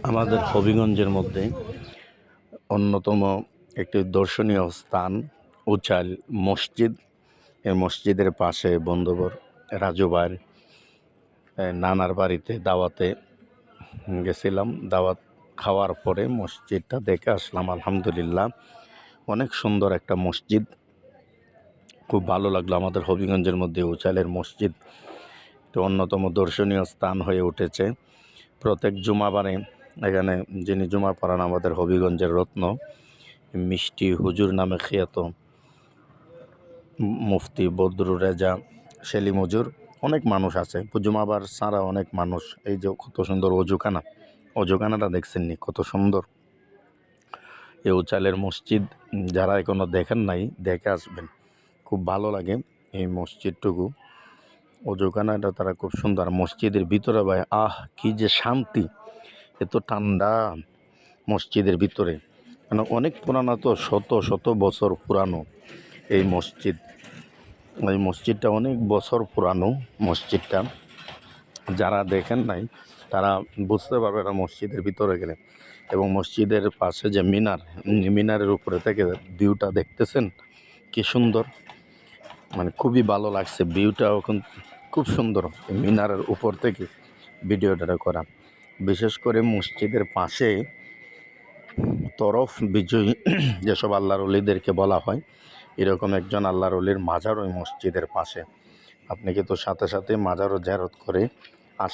আমাদের হবিগঞ্জের মধ্যে অন্যতম একটি দর্শনীয় স্থান উচাইল মসজিদ। এই মসজিদের পাশে বন্ধুবর রাজু ভাইয়ের নানার বাড়িতে দাওয়াতে গেছিলাম। দাওয়াত খাওয়ার পরে মসজিদটা দেখে আসলাম। আলহামদুলিল্লাহ, অনেক সুন্দর একটা মসজিদ, খুব ভালো লাগলো। আমাদের হবিগঞ্জের মধ্যে উচাইলের মসজিদ তো অন্যতম দর্শনীয় স্থান হয়ে উঠেছে। প্রত্যেক জুমাবারে এখানে যিনি জুমা পড়ান আমাদের হবিগঞ্জের রত্ন মিষ্টি হুজুর নামে খ্যাত মুফতি বদরুর রেজা সেলিম হুজুর, অনেক মানুষ আছে জুমাবার ছাড়া, অনেক মানুষ। এই যে কত সুন্দর অজুখানাটা দেখছেন নি, কত সুন্দর। এই উচাইলের মসজিদ যারা এখনো দেখেন নাই, দেখে আসবেন, খুব ভালো লাগে এই মসজিদটুকু। অজুখানাটা তারা খুব সুন্দর। মসজিদের ভিতরে ভাই কি যে শান্তি, এত ঠান্ডা মসজিদের ভিতরে, মানে অনেক পুরানো, তো শত শত বছর পুরানো এই মসজিদ। এই মসজিদটা অনেক বছর পুরানো মসজিদটা, যারা দেখেন নাই তারা বুঝতে পারবে না মসজিদের ভিতরে গেলে। এবং মসজিদের পাশে যে মিনারের উপরে থেকে ভিউটা দেখতেছেন কি সুন্দর, মানে খুবই ভালো লাগছে ভিউটা এখন, খুব সুন্দর মিনারের উপর থেকে ভিডিওটা করা। বিশেষ করে মসজিদের পাশে তরফ বিজয়ী যেসব আল্লাহর ওলিদেরকে বলা হয়, এরকম একজন আল্লাহর ওলির মাজার ওই মসজিদের পাশে। আপনি কিন্তু সাথে সাথে মাজারও জিয়ারত করে